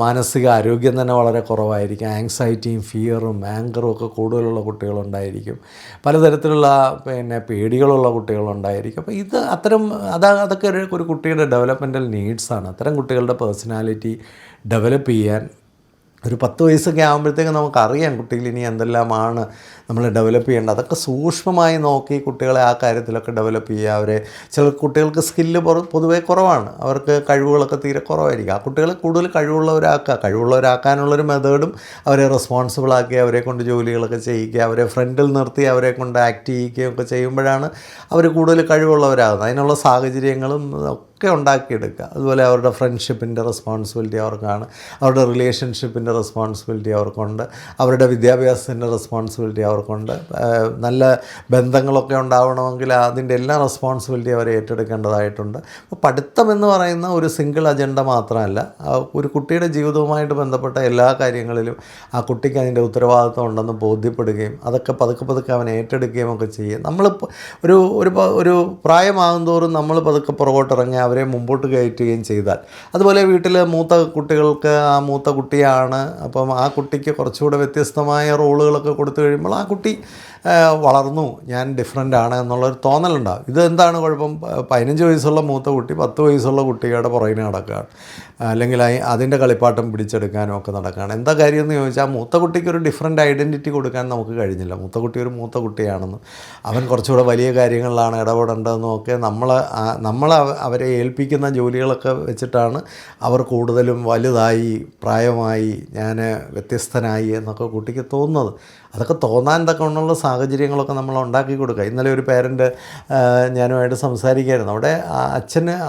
മാനസിക ആരോഗ്യം തന്നെ വളരെ കുറവായിരിക്കും. ആങ്സൈറ്റിയും ഫിയറും ആങ്കറും ഒക്കെ കൂടുതലുള്ള കുട്ടികളുണ്ടായിരിക്കും. പലതരത്തിലുള്ള പിന്നെ പേടികളുള്ള കുട്ടികളുണ്ടായിരിക്കും. അപ്പോൾ അതൊക്കെ ഒരു കുട്ടിയുടെ ഡെവലപ്മെൻറ്റൽ നീഡ്സാണ്. അത്തരം കുട്ടികളുടെ പേഴ്സണാലിറ്റി ഡെവലപ്പ് ചെയ്യാൻ ഒരു 10 വയസ്സൊക്കെ ആകുമ്പോഴത്തേക്ക് നമുക്കറിയാം കുട്ടികൾ ഇനി എന്തെല്ലാമാണ് നമ്മൾ ഡെവലപ്പ് ചെയ്യേണ്ടത്. അതൊക്കെ സൂക്ഷ്മമായി നോക്കി കുട്ടികളെ ആ കാര്യത്തിലൊക്കെ ഡെവലപ്പ് ചെയ്യുക. ചില കുട്ടികൾക്ക് സ്കില്ല് പൊതുവേ കുറവാണ്, അവർക്ക് കഴിവുകളൊക്കെ തീരെ കുറവായിരിക്കും. ആ കുട്ടികളെ കൂടുതൽ കഴിവുള്ളവരാക്കാനുള്ളൊരു മെത്തേഡും അവരെ റെസ്പോൺസിബിളാക്കി അവരെ കൊണ്ട് ജോലികളൊക്കെ ചെയ്യിക്കുക, അവരെ ഫ്രണ്ടിൽ നിർത്തി അവരെ കൊണ്ട് ആക്ട് ചെയ്യിക്കുകയും ഒക്കെ ചെയ്യുമ്പോഴാണ് അവർ കൂടുതൽ കഴിവുള്ളവരാകുന്നത്. അതിനുള്ള സാഹചര്യങ്ങളും ഒക്കെ ഉണ്ടാക്കിയെടുക്കുക. അതുപോലെ അവരുടെ ഫ്രണ്ട്ഷിപ്പിൻ്റെ റെസ്പോൺസിബിലിറ്റി അവർക്കാണ്, അവരുടെ റിലേഷൻഷിപ്പിൻ്റെ റെസ്പോൺസിബിലിറ്റി അവർക്കുണ്ട്, അവരുടെ വിദ്യാഭ്യാസത്തിൻ്റെ റെസ്പോൺസിബിലിറ്റി അവർക്കുണ്ട്. നല്ല ബന്ധങ്ങളൊക്കെ ഉണ്ടാവണമെങ്കിൽ അതിൻ്റെ എല്ലാ റെസ്പോൺസിബിലിറ്റി അവരെ ഏറ്റെടുക്കേണ്ടതായിട്ടുണ്ട്. അപ്പോൾ പഠിത്തം എന്ന് പറയുന്ന ഒരു സിംഗിൾ അജണ്ട മാത്രമല്ല, ഒരു കുട്ടിയുടെ ജീവിതവുമായിട്ട് ബന്ധപ്പെട്ട എല്ലാ കാര്യങ്ങളിലും ആ കുട്ടിക്ക് അതിൻ്റെ ഉത്തരവാദിത്വം ഉണ്ടെന്ന് ബോധ്യപ്പെടുകയും അതൊക്കെ പതുക്കെ അവൻ ഏറ്റെടുക്കുകയും ഒക്കെ ചെയ്യും. നമ്മളിപ്പോൾ ഒരു പ്രായമാകും തോറും നമ്മൾ പതുക്കെ പുറകോട്ടിറങ്ങി അവരെ മുമ്പോട്ട് കയറ്റുകയും ചെയ്താൽ, അതുപോലെ വീട്ടിൽ മൂത്ത കുട്ടികൾക്ക് ആ മൂത്ത കുട്ടിയാണ്, അപ്പം ആ കുട്ടിക്ക് കുറച്ചുകൂടെ വ്യത്യസ്തമായ റോളുകളൊക്കെ കൊടുത്തു കഴിയുമ്പോൾ ആ കുട്ടി വളർന്നു, ഞാൻ ഡിഫറൻ്റ് ആണ് എന്നുള്ളൊരു തോന്നലുണ്ടാകും. ഇതെന്താണ് കുഴപ്പം? 15 വയസ്സുള്ള മൂത്ത കുട്ടി 10 വയസ്സുള്ള കുട്ടിയുടെ പുറകിന് നടക്കുകയാണ്, അല്ലെങ്കിൽ അതിൻ്റെ കളിപ്പാട്ടം പിടിച്ചെടുക്കാനും ഒക്കെ നടക്കുകയാണ്. എന്താ കാര്യമെന്ന് ചോദിച്ചാൽ, മൂത്ത കുട്ടിക്ക് ഒരു ഡിഫറൻ്റ് ഐഡൻറ്റിറ്റി കൊടുക്കാൻ നമുക്ക് കഴിഞ്ഞില്ല. മൂത്ത കുട്ടി ഒരു മൂത്ത കുട്ടിയാണെന്നും അവൻ കുറച്ചുകൂടെ വലിയ കാര്യങ്ങളിലാണ് ഇടപെടേണ്ടതെന്നും ഒക്കെ നമ്മൾ അവരെ ഏൽപ്പിക്കുന്ന ജോലികളൊക്കെ വെച്ചിട്ടാണ് അവർ കൂടുതലും വലുതായി പ്രായമായി ഞാൻ വ്യത്യസ്തനായി എന്നൊക്കെ കുട്ടിക്ക് തോന്നുന്നത്. അതൊക്കെ തോന്നാൻ തക്കവണ്ണമുള്ള സാഹചര്യങ്ങളൊക്കെ നമ്മൾ ഉണ്ടാക്കി കൊടുക്കുക. ഇന്നലെ ഒരു പേരൻറ്റ് ഞാനുമായിട്ട് സംസാരിക്കുകയായിരുന്നു. അവിടെ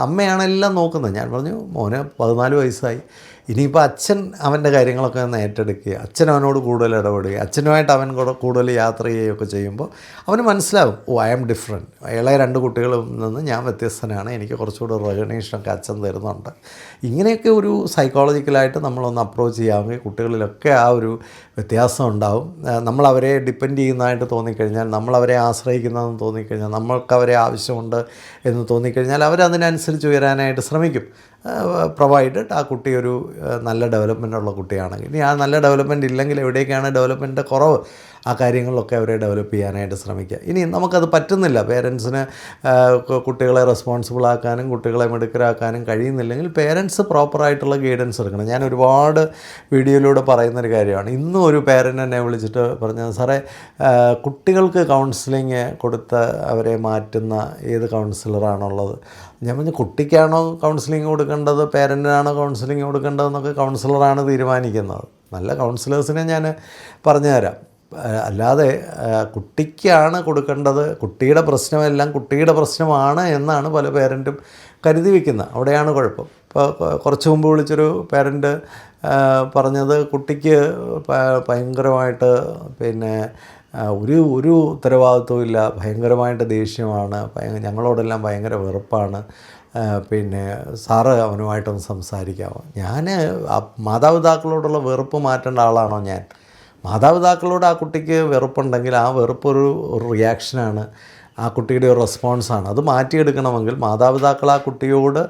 അമ്മയാണ് എല്ലാം നോക്കുന്നത്. ഞാൻ പറഞ്ഞു, മോന് 14 വയസ്സായി, ഇനിയിപ്പോൾ അച്ഛൻ അവൻ്റെ കാര്യങ്ങളൊക്കെ ഒന്ന് ഏറ്റെടുക്കുക, അച്ഛൻ അവനോട് കൂടുതൽ ഇടപെടുക, അച്ഛനുമായിട്ട് അവൻ കൂടുതൽ യാത്ര ചെയ്യുകയൊക്കെ ചെയ്യുമ്പോൾ അവന് മനസ്സിലാവും, ഐ ആം ഡിഫറെൻറ്റ്. ഇളയ 2 കുട്ടികളിൽ നിന്ന് ഞാൻ വ്യത്യസ്തനാണ്, എനിക്ക് കുറച്ചുകൂടെ റെക്കഗ്നീഷനൊക്കെ അച്ഛൻ തരുന്നുണ്ട്. ഇങ്ങനെയൊക്കെ ഒരു സൈക്കോളജിക്കലായിട്ട് നമ്മളൊന്ന് അപ്രോച്ച് ചെയ്യാമെങ്കിൽ കുട്ടികളിലൊക്കെ ആ ഒരു വ്യത്യാസം ഉണ്ടാവും. നമ്മളവരെ ഡിപ്പെൻഡ് ചെയ്യുന്നതായിട്ട് തോന്നിക്കഴിഞ്ഞാൽ, നമ്മളവരെ ആശ്രയിക്കുന്നതെന്ന് തോന്നിക്കഴിഞ്ഞാൽ, നമ്മൾക്കവരെ ആവശ്യമുണ്ട് എന്ന് തോന്നിക്കഴിഞ്ഞാൽ അവരതിനനുസരിച്ച് ഉയരാനായിട്ട് ശ്രമിക്കും. പ്രൊവൈഡഡ് ആ കുട്ടി ഒരു നല്ല ഡെവലപ്മെൻ്റ് ഉള്ള കുട്ടിയാണെങ്കിൽ. ഇനി ആ നല്ല ഡെവലപ്മെൻറ്റ് ഇല്ലെങ്കിൽ എവിടേക്കാണ് ഡെവലപ്മെൻറ്റിൻ്റെ കുറവ്, ആ കാര്യങ്ങളിലൊക്കെ അവരെ ഡെവലപ്പ് ചെയ്യാനായിട്ട് ശ്രമിക്കുക. ഇനി നമുക്കത് പറ്റുന്നില്ല, പേരൻസിന് കുട്ടികളെ റെസ്പോൺസിബിൾ ആക്കാനും കുട്ടികളെ മിടുക്കരാക്കാനും കഴിയുന്നില്ലെങ്കിൽ പേരൻസ് പ്രോപ്പറായിട്ടുള്ള ഗൈഡൻസ് എടുക്കണം. ഞാൻ ഒരുപാട് വീഡിയോയിലൂടെ പറയുന്നൊരു കാര്യമാണ്. ഇന്നും ഒരു പേരൻ്റ് എന്നെ വിളിച്ചിട്ട് പറഞ്ഞത്, സാറേ കുട്ടികൾക്ക് കൗൺസിലിങ് കൊടുത്ത് അവരെ മാറ്റുന്ന ഏത് കൗൺസിലറാണുള്ളത്? ഞാൻ പറഞ്ഞു, കുട്ടിക്കാണോ കൗൺസിലിംഗ് കൊടുക്കേണ്ടത്, പേരൻറ്റിനാണോ കൗൺസിലിംഗ് കൊടുക്കേണ്ടതെന്നൊക്കെ കൗൺസിലറാണ് തീരുമാനിക്കുന്നത്. നല്ല കൗൺസിലേഴ്സിനെ ഞാൻ പറഞ്ഞു തരാം. അല്ലാതെ കുട്ടിക്കാണ് കൊടുക്കേണ്ടത്, കുട്ടിയുടെ പ്രശ്നമെല്ലാം കുട്ടിയുടെ പ്രശ്നമാണ് എന്നാണ് പല പേരൻറ്റും കരുതി വയ്ക്കുന്നത്. അവിടെയാണ് കുഴപ്പം. ഇപ്പോൾ കുറച്ച് മുമ്പ് വിളിച്ചൊരു പേരൻറ്റ് പറഞ്ഞത്, കുട്ടിക്ക് ഭയങ്കരമായിട്ട് ഒരു ഉത്തരവാദിത്വവും ഇല്ല, ഭയങ്കരമായിട്ട് ദേഷ്യമാണ്, ഞങ്ങളോടെല്ലാം ഭയങ്കര വെറുപ്പാണ്, സാറ് അവനുമായിട്ടൊന്ന് സംസാരിക്കാമോ? ഞാൻ മാതാപിതാക്കളോടുള്ള വെറുപ്പ് മാറ്റേണ്ട ആളാണോ ഞാൻ? മാതാപിതാക്കളോട് ആ കുട്ടിക്ക് വെറുപ്പുണ്ടെങ്കിൽ ആ വെറുപ്പൊരു റിയാക്ഷനാണ്, ആ കുട്ടിയുടെ ഒരു റെസ്പോൺസാണ്. അത് മാറ്റിയെടുക്കണമെങ്കിൽ മാതാപിതാക്കൾ ആ കുട്ടിയോട്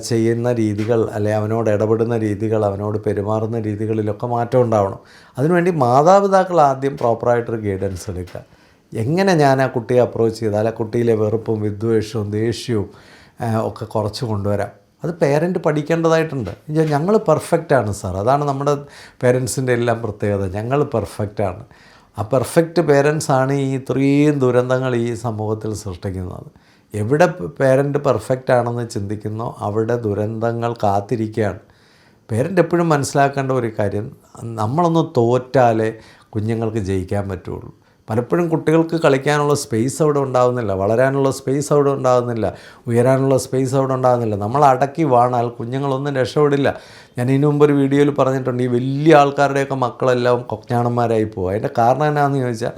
ചെയ്യുന്ന രീതികൾ, അല്ലെ അവനോട് ഇടപെടുന്ന രീതികൾ, അവനോട് പെരുമാറുന്ന രീതികളിലൊക്കെ മാറ്റം ഉണ്ടാവണം. അതിനുവേണ്ടി മാതാപിതാക്കൾ ആദ്യം പ്രോപ്പറായിട്ടൊരു ഗൈഡൻസ് എടുക്കുക. എങ്ങനെ ഞാൻ ആ കുട്ടിയെ അപ്രോച്ച് ചെയ്താൽ ആ കുട്ടിയിലെ വെറുപ്പും വിദ്വേഷവും ദേഷ്യവും ഒക്കെ കുറച്ച് കൊണ്ടുവരാം, അത് പേരൻറ്റ് പഠിക്കേണ്ടതായിട്ടുണ്ട്. ഞങ്ങൾ പെർഫെക്റ്റാണ് സാർ, അതാണ് നമ്മുടെ പേരൻസിൻ്റെ എല്ലാം പ്രത്യേകത. ഞങ്ങൾ പെർഫെക്റ്റാണ്. ആ പെർഫെക്റ്റ് പേരൻസാണ് ഈ ഇത്രയും ദുരന്തങ്ങൾ ഈ സമൂഹത്തിൽ സൃഷ്ടിക്കുന്നത്. എവിടെ പേരൻറ്റ് പെർഫെക്റ്റ് ആണെന്ന് ചിന്തിക്കുന്നോ അവിടെ ദുരന്തങ്ങൾ കാത്തിരിക്കുകയാണ്. പേരൻ്റ് എപ്പോഴും മനസ്സിലാക്കേണ്ട ഒരു കാര്യം, നമ്മളൊന്ന് തോറ്റാലേ കുഞ്ഞുങ്ങൾക്ക് ജയിക്കാൻ പറ്റുള്ളൂ. പലപ്പോഴും കുട്ടികൾക്ക് കളിക്കാനുള്ള സ്പേസ് അവിടെ ഉണ്ടാകുന്നില്ല, വളരാനുള്ള സ്പേസ് അവിടെ ഉണ്ടാകുന്നില്ല, ഉയരാനുള്ള സ്പേസ് അവിടെ ഉണ്ടാകുന്നില്ല. നമ്മൾ അടക്കി വാണാൽ കുഞ്ഞുങ്ങളൊന്നും രക്ഷപ്പെടില്ല. ഞാൻ ഇതിനു മുമ്പ് ഒരു വീഡിയോയിൽ പറഞ്ഞിട്ടുണ്ട്, ഈ വലിയ ആൾക്കാരുടെയൊക്കെ മക്കളെല്ലാം കൊഞ്ഞാണന്മാരായി പോകും. അതിൻ്റെ കാരണം എന്നാണെന്ന് ചോദിച്ചാൽ,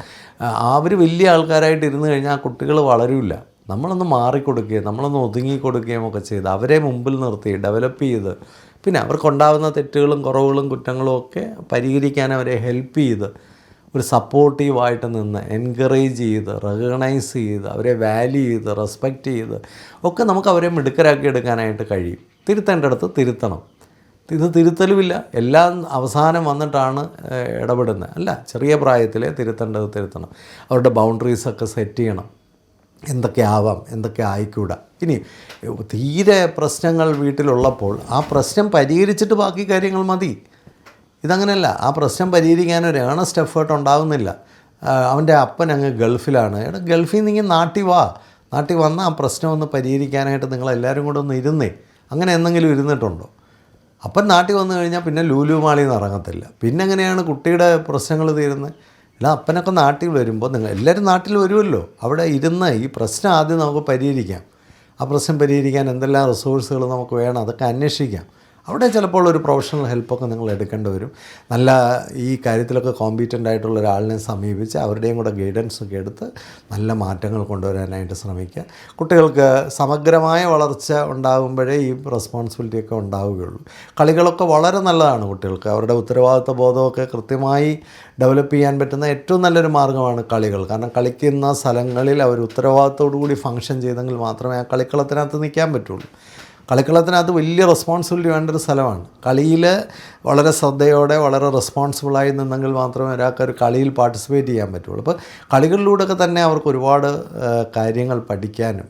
അവർ വലിയ ആൾക്കാരായിട്ട് ഇരുന്ന് കഴിഞ്ഞാൽ ആ കുട്ടികൾ വളരില്ല. നമ്മളൊന്ന് മാറിക്കൊടുക്കുകയും നമ്മളൊന്ന് ഒതുങ്ങി കൊടുക്കുകയും ഒക്കെ ചെയ്ത് അവരെ മുമ്പിൽ നിർത്തി ഡെവലപ്പ് ചെയ്ത്, പിന്നെ അവർക്കുണ്ടാകുന്ന തെറ്റുകളും കുറവുകളും കുറ്റങ്ങളും ഒക്കെ പരിഹരിക്കാൻ അവരെ ഹെൽപ്പ് ചെയ്ത്, ഒരു സപ്പോർട്ടീവായിട്ട് നിന്ന് എൻകറേജ് ചെയ്ത് റെക്കഗ്നൈസ് ചെയ്ത് അവരെ വാല്യൂ ചെയ്ത് റെസ്പെക്റ്റ് ചെയ്ത് ഒക്കെ നമുക്ക് അവരെ മിടുക്കരാക്കി എടുക്കാനായിട്ട് കഴിയും. തിരുത്തേണ്ടടുത്ത് തിരുത്തണം. ഇത് തിരുത്തലുമില്ല, എല്ലാം അവസാനം വന്നിട്ടാണ് ഇടപെടുന്നത്. അല്ല, ചെറിയ പ്രായത്തിലെ തിരുത്തേണ്ടത് തിരുത്തണം. അവരുടെ ബൗണ്ടറീസൊക്കെ സെറ്റ് ചെയ്യണം. എന്തൊക്കെ ആവാം, എന്തൊക്കെ ആയിക്കൂടാ. ഇനി തീരെ പ്രശ്നങ്ങൾ വീട്ടിലുള്ളപ്പോൾ ആ പ്രശ്നം പരിഹരിച്ചിട്ട് ബാക്കി കാര്യങ്ങൾ മതി. ഇതങ്ങനെയല്ല, ആ പ്രശ്നം പരിഹരിക്കാൻ ഒരു ഏണസ്റ്റ് എഫേർട്ട് ഉണ്ടാകുന്നില്ല. അവൻ്റെ അപ്പൻ അങ്ങ് ഗൾഫിലാണ്, ഗൾഫിൽ നിന്ന് ഇങ്ങനെ നാട്ടിൽ വന്നാൽ ആ പ്രശ്നം ഒന്ന് പരിഹരിക്കാനായിട്ട് നിങ്ങളെല്ലാവരും കൂടെ ഒന്ന് ഇരുന്നേ. അങ്ങനെ എന്തെങ്കിലും ഇരുന്നിട്ടുണ്ടോ? അപ്പൻ നാട്ടിൽ വന്നു കഴിഞ്ഞാൽ പിന്നെ ലൂലു മാളിൽ നിന്ന് ഇറങ്ങത്തില്ല. പിന്നെ എങ്ങനെയാണ് കുട്ടിയുടെ പ്രശ്നങ്ങൾ തീരുന്നത്? അല്ല, അപ്പനൊക്കെ നാട്ടിൽ വരുമ്പോൾ നിങ്ങൾ എല്ലാവരും നാട്ടിൽ വരുമല്ലോ, അവിടെ ഇരുന്ന് ഈ പ്രശ്നം ആദ്യം നമുക്ക് പരിഹരിക്കാം. ആ പ്രശ്നം പരിഹരിക്കാൻ എന്തെല്ലാം റിസോഴ്സുകൾ നമുക്ക് വേണം അതൊക്കെ അന്വേഷിക്കാം. അവിടെ ചിലപ്പോൾ ഒരു പ്രൊഫഷണൽ ഹെൽപ്പൊക്കെ നിങ്ങൾ എടുക്കേണ്ടി വരും. നല്ല ഈ കാര്യത്തിലൊക്കെ കോമ്പീറ്റൻ്റ് ആയിട്ടുള്ള ഒരാളിനെ സമീപിച്ച് അവരുടെയും കൂടെ ഗൈഡൻസ് ഒക്കെ എടുത്ത് നല്ല മാറ്റങ്ങൾ കൊണ്ടുവരാനായിട്ട് ശ്രമിക്കുക. കുട്ടികൾക്ക് സമഗ്രമായ വളർച്ച ഉണ്ടാകുമ്പോഴേ ഈ റെസ്പോൺസിബിലിറ്റിയൊക്കെ ഉണ്ടാവുകയുള്ളൂ. കളികളൊക്കെ വളരെ നല്ലതാണ് കുട്ടികൾക്ക്. അവരുടെ ഉത്തരവാദിത്വ ബോധമൊക്കെ കൃത്യമായി ഡെവലപ്പ് ചെയ്യാൻ പറ്റുന്ന ഏറ്റവും നല്ലൊരു മാർഗ്ഗമാണ് കളികൾ. കാരണം കളിക്കുന്ന സ്ഥലങ്ങളിൽ അവർ ഉത്തരവാദിത്തോടു കൂടി ഫങ്ഷൻ ചെയ്തെങ്കിൽ മാത്രമേ ആ കളിക്കളത്തിനകത്ത് നിൽക്കാൻ പറ്റുള്ളൂ. കളിക്കളത്തിനകത്ത് വലിയ റെസ്പോൺസിബിലിറ്റി വേണ്ടൊരു സ്ഥലമാണ്. കളിയിൽ വളരെ ശ്രദ്ധയോടെ വളരെ റെസ്പോൺസിബിളായി നിന്നെങ്കിൽ മാത്രമേ ഒരാൾക്കൊരു കളിയിൽ പാർട്ടിസിപ്പേറ്റ് ചെയ്യാൻ പറ്റുള്ളൂ. അപ്പോൾ കളികളിലൂടെയൊക്കെ തന്നെ അവർക്ക് ഒരുപാട് കാര്യങ്ങൾ പഠിക്കാനും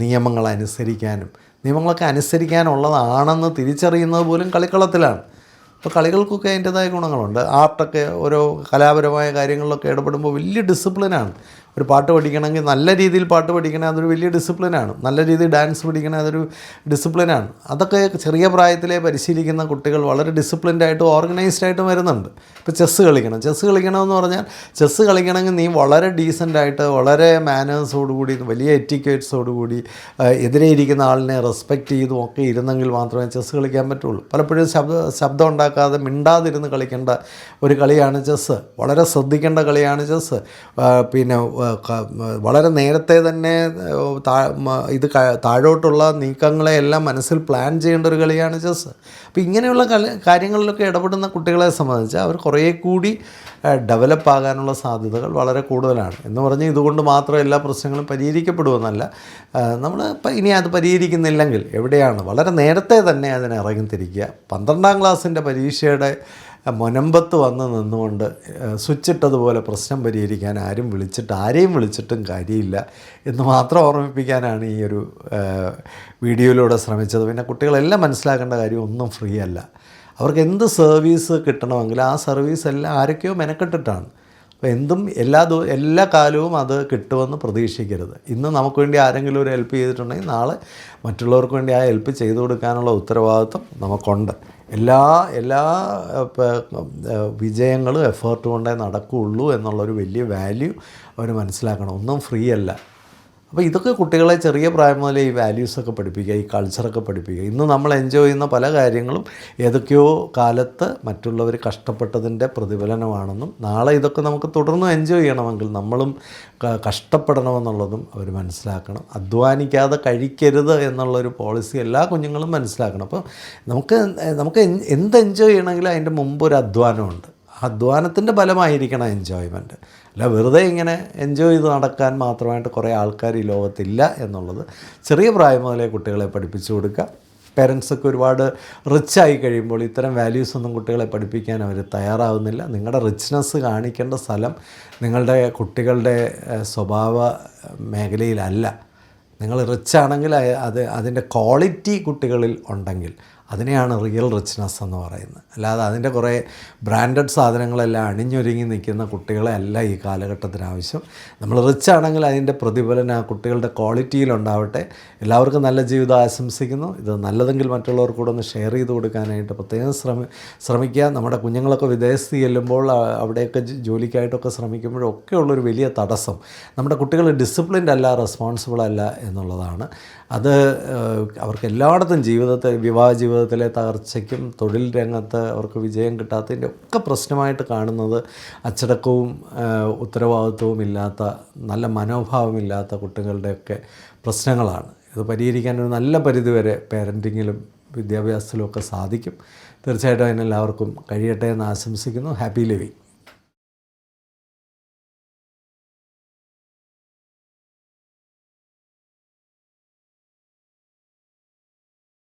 നിയമങ്ങൾ അനുസരിക്കാനും നിയമങ്ങളൊക്കെ അനുസരിക്കാനുള്ളതാണെന്ന് തിരിച്ചറിയുന്നത് പോലും കളിക്കളത്തിലാണ്. അപ്പോൾ കളികൾക്കൊക്കെ അതിൻ്റേതായ ഗുണങ്ങളുണ്ട്. ആർട്ടൊക്കെ ഓരോ കലാപരമായ കാര്യങ്ങളിലൊക്കെ ഇടപെടുമ്പോൾ വലിയ ഡിസിപ്ലിനാണ്. ഒരു പാട്ട് പഠിക്കണമെങ്കിൽ നല്ല രീതിയിൽ പാട്ട് പഠിക്കണേ അതൊരു വലിയ ഡിസിപ്ലിനാണ്. നല്ല രീതിയിൽ ഡാൻസ് പഠിക്കണേ അതൊരു ഡിസിപ്ലിനാണ്. അതൊക്കെ ചെറിയ പ്രായത്തിലേ പരിശീലിക്കുന്ന കുട്ടികൾ വളരെ ഡിസിപ്ലിൻഡായിട്ടും ഓർഗനൈസ്ഡായിട്ടും വരുന്നുണ്ട്. ഇപ്പോൾ ചെസ്സ് കളിക്കണമെന്ന് പറഞ്ഞാൽ ചെസ്സ് കളിക്കണമെങ്കിൽ നീ വളരെ ഡീസൻ്റായിട്ട് വളരെ മാനേഴ്സോടുകൂടി വലിയ എറ്റിക്വേറ്റ്സോടുകൂടി എതിരെ ഇരിക്കുന്ന ആളിനെ റെസ്പെക്റ്റ് ചെയ്തും ഒക്കെ ഇരുന്നെങ്കിൽ മാത്രമേ ചെസ്സ് കളിക്കാൻ പറ്റുള്ളൂ. പലപ്പോഴും ശബ്ദം ഉണ്ടാക്കാതെ മിണ്ടാതിരുന്ന് കളിക്കേണ്ട ഒരു കളിയാണ് ചെസ്സ്. വളരെ ശ്രദ്ധിക്കേണ്ട കളിയാണ് ചെസ്സ്. പിന്നെ വളരെ നേരത്തെ തന്നെ താഴോട്ടുള്ള നീക്കങ്ങളെയെല്ലാം മനസ്സിൽ പ്ലാൻ ചെയ്യേണ്ട ഒരു കളിയാണ് ചെസ്സ്. അപ്പോൾ ഇങ്ങനെയുള്ള കാര്യങ്ങളിലൊക്കെ ഇടപെടുന്ന കുട്ടികളെ സംബന്ധിച്ച് അവർ കുറേ കൂടി ഡെവലപ്പ് ആകാനുള്ള സാധ്യതകൾ വളരെ കൂടുതലാണ്. എന്ന് പറഞ്ഞ് ഇതുകൊണ്ട് മാത്രം എല്ലാ പ്രശ്നങ്ങളും പരിഹരിക്കപ്പെടുമെന്നല്ല. നമ്മൾ ഇനി അത് പരിഹരിക്കുന്നില്ലെങ്കിൽ എവിടെയാണ് വളരെ നേരത്തെ തന്നെ അതിനെ ഇറങ്ങിത്തിരിക്കുക. 12ാം ക്ലാസ്സിൻ്റെ പരീക്ഷയുടെ മുനമ്പത്ത് വന്ന് നിന്നുകൊണ്ട് സ്വിച്ചിട്ടതുപോലെ പ്രശ്നം പരിഹരിക്കാൻ ആരെയും വിളിച്ചിട്ടും കാര്യമില്ല എന്ന് മാത്രം ഓർമ്മിപ്പിക്കാനാണ് ഈ ഒരു വീഡിയോയിലൂടെ ശ്രമിച്ചത്. പിന്നെ കുട്ടികളെല്ലാം മനസ്സിലാക്കേണ്ട കാര്യം ഒന്നും ഫ്രീ അല്ല. അവർക്ക് എന്ത് സർവീസ് കിട്ടണമെങ്കിൽ ആ സർവീസ് എല്ലാം ആരൊക്കെയോ മെനക്കെട്ടിട്ടാണ്. അപ്പോൾ എന്തും എല്ലാ കാലവും അത് കിട്ടുമെന്ന് പ്രതീക്ഷിക്കരുത്. ഇന്ന് നമുക്ക് വേണ്ടി ആരെങ്കിലും ഒരു ഹെൽപ്പ് ചെയ്തിട്ടുണ്ടെങ്കിൽ നാളെ മറ്റുള്ളവർക്ക് വേണ്ടി ആ ഹെൽപ്പ് ചെയ്തു കൊടുക്കാനുള്ള ഉത്തരവാദിത്വം നമുക്കുണ്ട്. എല്ലാ വിജയങ്ങളും എഫേർട്ട് കൊണ്ടേ നടക്കുകയുള്ളൂ എന്നുള്ളൊരു വലിയ വാല്യൂ അവർ മനസ്സിലാക്കണം. ഒന്നും ഫ്രീ അല്ല. അപ്പോൾ ഇതൊക്കെ കുട്ടികളെ ചെറിയ പ്രായം മുതലേ ഈ വാല്യൂസൊക്കെ പഠിപ്പിക്കുക, ഈ കൾച്ചറൊക്കെ പഠിപ്പിക്കുക. ഇന്ന് നമ്മൾ എൻജോയ് ചെയ്യുന്ന പല കാര്യങ്ങളും ഏതൊക്കെയോ കാലത്ത് മറ്റുള്ളവർ കഷ്ടപ്പെട്ടതിൻ്റെ പ്രതിഫലനമാണെന്നും നാളെ ഇതൊക്കെ നമുക്ക് തുടർന്ന് എൻജോയ് ചെയ്യണമെങ്കിൽ നമ്മളും കഷ്ടപ്പെടണമെന്നുള്ളതും അവർ മനസ്സിലാക്കണം. അധ്വാനിക്കാതെ കഴിക്കരുത് എന്നുള്ളൊരു പോളിസി എല്ലാ കുഞ്ഞുങ്ങളും മനസ്സിലാക്കണം. അപ്പോൾ നമുക്ക് എന്ത് എൻജോയ് ചെയ്യണമെങ്കിലും അതിൻ്റെ മുമ്പ് ഒരു അധ്വാനമുണ്ട്. അധ്വാനത്തിൻ്റെ ഫലമായിരിക്കണം എൻജോയ്മെൻറ്റ്. അല്ല വെറുതെ ഇങ്ങനെ എൻജോയ് ചെയ്ത് നടക്കാൻ മാത്രമായിട്ട് കുറേ ആൾക്കാർ ഈ ലോകത്തില്ല എന്നുള്ളത് ചെറിയ പ്രായം മുതലേ കുട്ടികളെ പഠിപ്പിച്ചു കൊടുക്കുക. പേരൻസൊക്കെ ഒരുപാട് റിച്ചായി കഴിയുമ്പോൾ ഇത്തരം വാല്യൂസൊന്നും കുട്ടികളെ പഠിപ്പിക്കാൻ അവർ തയ്യാറാവുന്നില്ല. നിങ്ങളുടെ റിച്ച്നെസ് കാണിക്കേണ്ട സ്ഥലം നിങ്ങളുടെ കുട്ടികളുടെ സ്വഭാവ മേഖലയിലല്ല. നിങ്ങൾ റിച്ചാണെങ്കിൽ അതിൻ്റെ ക്വാളിറ്റി കുട്ടികളിൽ ഉണ്ടെങ്കിൽ അതിനെയാണ് റിയൽ റിച്ച്നെസ് എന്ന് പറയുന്നത്. അല്ലാതെ അതിൻ്റെ കുറേ ബ്രാൻഡഡ് സാധനങ്ങളെല്ലാം അണിഞ്ഞൊരുങ്ങി നിൽക്കുന്ന കുട്ടികളെ അല്ല ഈ കാലഘട്ടത്തിന് ആവശ്യം. നമ്മൾ റിച്ചാണെങ്കിൽ അതിൻ്റെ പ്രതിഫലനം ആ കുട്ടികളുടെ ക്വാളിറ്റിയിലുണ്ടാവട്ടെ. എല്ലാവർക്കും നല്ല ജീവിതം ആശംസിക്കുന്നു. ഇത് നല്ലതെങ്കിൽ മറ്റുള്ളവർക്ക് കൂടെ ഒന്ന് ഷെയർ ചെയ്ത് കൊടുക്കാനായിട്ട് പ്രത്യേകം ശ്രമിക്കുക. നമ്മുടെ കുഞ്ഞുങ്ങളൊക്കെ വിദേശത്ത് ചെല്ലുമ്പോൾ അവിടെയൊക്കെ ജോലിക്കായിട്ടൊക്കെ ശ്രമിക്കുമ്പോഴൊക്കെ ഉള്ളൊരു വലിയ തടസ്സം നമ്മുടെ കുട്ടികൾ ഡിസിപ്ലിൻഡ് അല്ല, റെസ്പോൺസിബിൾ അല്ല എന്നുള്ളതാണ്. അത് അവർക്ക് എല്ലായിടത്തും വിവാഹ ജീവിതത്തിലെ തകർച്ചയ്ക്കും തൊഴിൽ രംഗത്ത് അവർക്ക് വിജയം കിട്ടാത്തതിൻ്റെ ഒക്കെ പ്രശ്നമായിട്ട് കാണുന്നത് അച്ചടക്കവും ഉത്തരവാദിത്വവും ഇല്ലാത്ത, നല്ല മനോഭാവമില്ലാത്ത കുട്ടികളുടെയൊക്കെ പ്രശ്നങ്ങളാണ്. ഇത് പരിഹരിക്കാൻ ഒരു നല്ല പരിധിവരെ പേരൻറ്റിങ്ങിലും വിദ്യാഭ്യാസത്തിലും ഒക്കെ സാധിക്കും. തീർച്ചയായിട്ടും അതിനെല്ലാവർക്കും കഴിയട്ടെ എന്ന് ആശംസിക്കുന്നു. Happy living.